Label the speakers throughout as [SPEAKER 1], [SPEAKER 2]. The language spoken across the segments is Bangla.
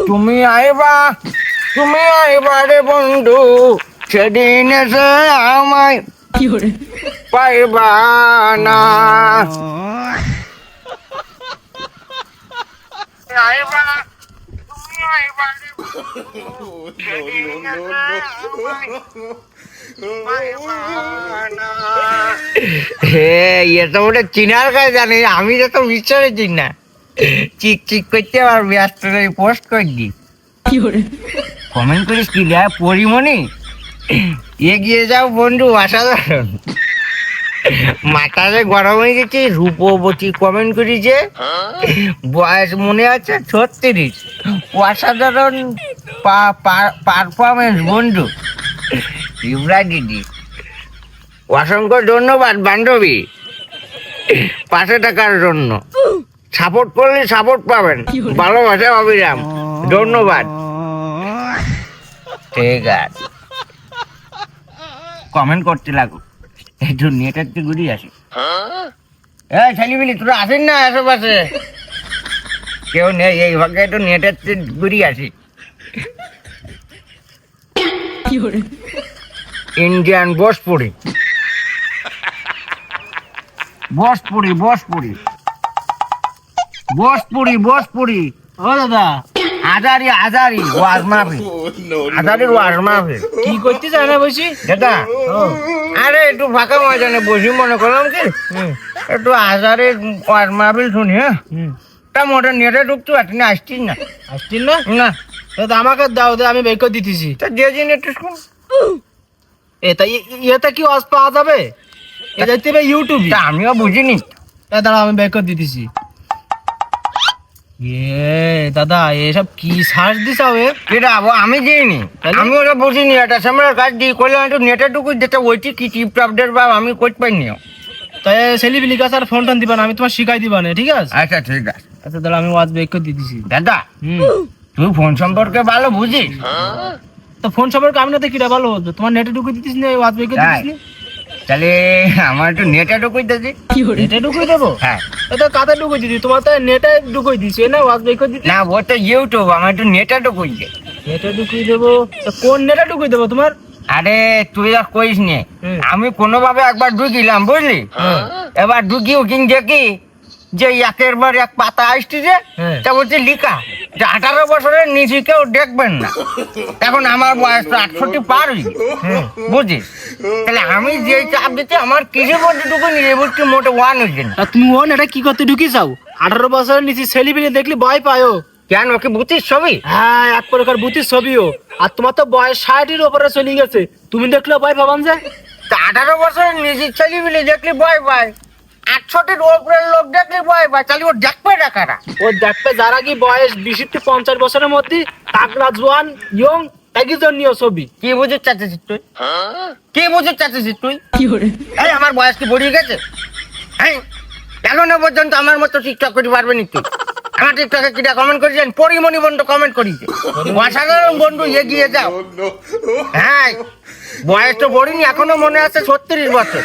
[SPEAKER 1] তুমি আইবা রে বন্ধু, সেদিন এসে আমায় পাইবা না। আইবা, তুমি আইবা রে বন্ধু, সেদিন এসে আমায় পাইবা না। হে, এ তো ওটা চিনার কাজ জানি, আমি তো বিশ্বাসই চিন না। চিক চিক করতে আর ব্যস্ত পোস্ট করে দি, কমেন্ট করিস কি রে পরিমণি, এগিয়ে যাও বন্ধু, অসাধারণ। মাথায় গরম হয়ে গেছে, রূপবতী কমেন্ট করেছে, বয়স মনে আছে 36, অসাধারণ পারফরমেন্স বন্ধু। ইব্রা দিদি, অসংখ্য ধন্যবাদ বান্ধবী, পাশে থাকার জন্য। সাপোর্ট করলে সাপোর্ট পাবেন, ভালোবাসা অবিরাম, ধন্যবাদ। ঠিক আছে, কমেন্ট করতে লাগো, একটু নেটের তো ঘুরি আসি। এই ছেলেমিলি তোরা আসেন না আশেপাশে, কেউ নেই এই ভাগে, একটু নেটের ঘুরি আসি। ইন্ডিয়ান ভোজপুরি, ভোজপুরি ভোজপুরি ভোজপুরি ভোজপুরি।
[SPEAKER 2] ও দাদা,
[SPEAKER 1] হাজারি হাজারি ওয়াজ মাহফিল, হাজারির ওয়াজ মাহফিল।
[SPEAKER 2] কি করতে চায় না বসি
[SPEAKER 1] দাদা, আরে একটু ফাঁকা ময়দানে বসি, মনে করলাম কি একটু হাজারের ওয়াজ মাহফিল শুনি। হ্যাঁ, তা মোটর নেটে ঢুকতে পারছি না, আসছিস না।
[SPEAKER 2] আসছিল না
[SPEAKER 1] না,
[SPEAKER 2] দাদা, আমাকে দাও দে, আমি বের করে দিতেছি।
[SPEAKER 1] তা দিয়ে দিন একটু শুন।
[SPEAKER 2] এটা ইয়েতে কি ওয়াজ পাওয়া যাবে? এটা দিতে ইউটিউবে।
[SPEAKER 1] তা আমিও বুঝিনি।
[SPEAKER 2] দাদা, আমি বের করে দিতেছি। দাদা, এসব কি সার্চ দিছ?
[SPEAKER 1] এটা আমি দিইনি, আমি ওটা বুঝিনি। এটা সামনের কাজ দিয়ে করলাম, একটু নেটে ঢুকুই যেটা ওইটি কি টিপটপদের বা আমি করতে পারিনি।
[SPEAKER 2] তাই ছেলেপিলি কাছে আর ফোন টোন দিবা না, আমি তোমার শিখাই দিবা না, ঠিক আছে?
[SPEAKER 1] আচ্ছা ঠিক আছে।
[SPEAKER 2] আচ্ছা দাদা, আমি ওয়াজ বের করে দিতেছি।
[SPEAKER 1] দাদা, তুই ফোন সম্পর্কে ভালো বুঝিস।
[SPEAKER 2] তো ফোন সম্পর্কে আমি না তো কিরা ভালো বলছো, তোমার নেটে ঢুকে দিতিস না, ওয়াজ বের করে দিতিস না?
[SPEAKER 1] তাহলে আমার একটু নেটে ঢুকুই দিচ্ছি।
[SPEAKER 2] নেটে ঢুকে দেবো?
[SPEAKER 1] হ্যাঁ।
[SPEAKER 2] এটা কাতে ঢুকে দিতি? তোমার তো নেটে ঢুকে দিছি না, ওয়াজ বের করে দিতি
[SPEAKER 1] না, ওটা ইউটিউব, আমার একটু নেটে ঢুকুই দে।
[SPEAKER 2] নেটে ঢুকিয়ে দেবো? তো কোন নেটে ঢুকিয়ে দেবো তোমার?
[SPEAKER 1] আরে তুই আর কইস নে, আমি কোনোভাবে একবার ঢুকিলাম বুঝলি। এবার ঢুকি উকিং দেখি যে একের বার এক পাতা আসছে, যে তা বলছে লিখা যে 18 বছরের নিচে কেউ দেখবেন না। এখন আমার বয়স তো 68 পার হই, বুঝিস। তাহলে আমি যে চাপ দিতে আমার কিছু মধ্যে ঢুকে নিয়ে বলছি মোটে ওয়ান হয়েছে না।
[SPEAKER 2] তা তুমি ও নেটে কি করতে ঢুকি চাও? 18 বছরের নিচে ছেলেপিলে দেখলি ভয় পায়ও।
[SPEAKER 1] কেন, ওকে বুঝিস ছবি?
[SPEAKER 2] হ্যাঁ, এক প্রকার বুতির ছবিও। আর তোমার তো বয়স 60-এর উপরে চলে গেছে, তুমি দেখলে ভয় পাবান যে?
[SPEAKER 1] তা 18 বছরের নিচে ছেলে মিলে দেখলি ভয় পায়, 68 উপরের লোক দেখলি ভয় পায়, তাহলে ওর দেখবে না কারা?
[SPEAKER 2] ও দেখবে যারা কি বয়স 20-50 বছরের মধ্যে, তাগড়া জোয়ান ইয়ং একই জন্য ছবি।
[SPEAKER 1] কি বুঝিস চাচ্ছিস তুই? কি বুঝিস চাচ্ছিস তুই? এই আমার বয়স কি বড়িয়ে গেছে? হ্যাঁ, এখনো পর্যন্ত আমার মতো টিকটক করতে পারবে নি তুই? আমার টিকটকে কিটা কমেন্ট করেছেন, পরিমণি বন্ধু কমেন্ট করিছে, অসাধারণ বন্ধু, এগিয়ে যাও। হ্যাঁ, বয়স তো বড়িনি, এখনো মনে আছে 36 বছর।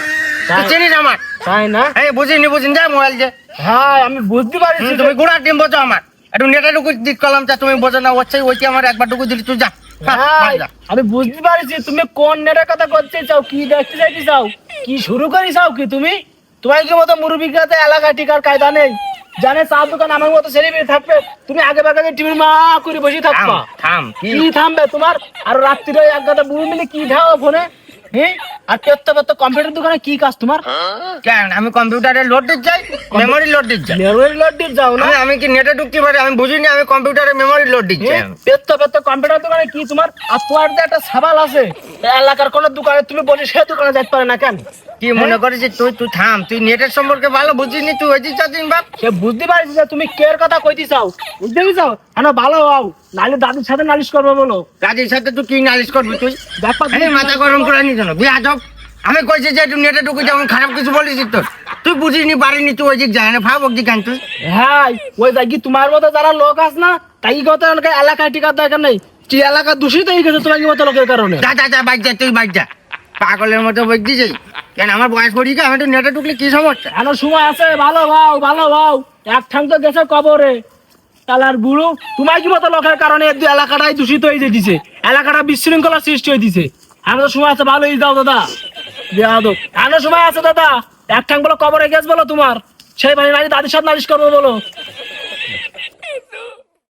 [SPEAKER 1] তুই চিনিস আমার?
[SPEAKER 2] তাই না?
[SPEAKER 1] এই বুঝিনি যা মোবাইল যে।
[SPEAKER 2] হ্যাঁ, আমি বুঝতে পারছি।
[SPEAKER 1] তুমি গুড়ার ডিম বোঝো আমার, একটু নেটা ঢুকু দিক কলাম চা, তুমি বোঝো না, ওইটি আমার একবার ঢুকু দিলি, তুই যা।
[SPEAKER 2] হ্যাঁ, আমি বুঝতে পারছি তুমি কোন নেটের কথা করতে চাও, কি দেখতে চাইতে চাও, কি শুরু করি চাও কি তুমি? তোমার কি মতো মুরব্বীতে এলাকা টিকার কায়দা নেই? জানে চার দোকান আমার মতো ছেলে মেয়ে থাকবে, তুমি আগে বাগে টিভির মা করে বসে থাকবা।
[SPEAKER 1] থাম,
[SPEAKER 2] কি থামবে তোমার? আর রাত্রিরে এক গাদা বুড়ি মিলে কি ধাও ফোনে? হ্যাঁ, আর পেত্ত কম্পিউটার দোকানে কি কাজ তোমার?
[SPEAKER 1] কেন, আমি কম্পিউটারে লোড দিতে যাই, মেমোরি লোড দিতে যাই।
[SPEAKER 2] মেমোরি লোড দিয়ে যাও না?
[SPEAKER 1] আমি কি নেটে ঢুকতে পারি? আমি বুঝিনি আমি কম্পিউটারে মেমোরি লোড দিচ্ছি।
[SPEAKER 2] পেত্ত কম্পিউটার দোকানে কি তোমার? আর তোমার যে একটা সাবাল আছে, এলাকার কোন দোকানে তুমি বলি সে দোকানে যেতে পারে না কেন?
[SPEAKER 1] কি মনে করেছিস তুই থাম, তুই নেটের সম্পর্কে ভালো বুঝিনি, তুই হয়েছিস চাচ্ছিস বাপ।
[SPEAKER 2] সে বুঝতে পারছি যে তুমি কের কথা কইতে চাও, বুঝতে চাও? হ্যাঁ, ভালো হও, নাহলে দাদির সাথে নালিশ করবে বলো।
[SPEAKER 1] দাদির সাথে তুই কি নালিশ করবি তুই?
[SPEAKER 2] দেখো
[SPEAKER 1] মাথা গরম করে নি কেন বিয়া যাও। আমি কইছি যে তুই নেটে ঢুকে যেমন খারাপ কিছু বলিস তোর, তুই বুঝিনি পারিনি, তুই ওই দিক যায় না, ভাব অব্দি কেন তুই?
[SPEAKER 2] হ্যাঁ, ওই দেখি তোমার মতো যারা লোক আছে না, তাই কথা এলাকায় টিকার দরকার নেই। কি এলাকা দূষিত হয়ে গেছে তোমার মতো লোকের কারণে।
[SPEAKER 1] যা বাইক যা, তুই বাইক যা, পাগলের মতো বই দিয়েছিস। কেন আমার বয়স পড়ি আমি তো নেটে ঢুকলে কি সমস্যা?
[SPEAKER 2] এখনো সময় আছে, ভালো ভাও। এক ঠাং তো গেছে কবরে, কালার বুড়ো তোমার কি মতো লোকের কারণে এই এলাকাটাই দূষিত হয়ে যেতেছে, এলাকাটা বিশৃঙ্খলার সৃষ্টি হইতেছে। আমাদের সময় আছে, ভালোই যাও দাদা, দেওয়া দো আনার সময় আছে দাদা। এক ঠাং বলো কবরে গেছ বলো তোমার, সেই বাড়ি দাদির সাথে নালিশ করবো বলো।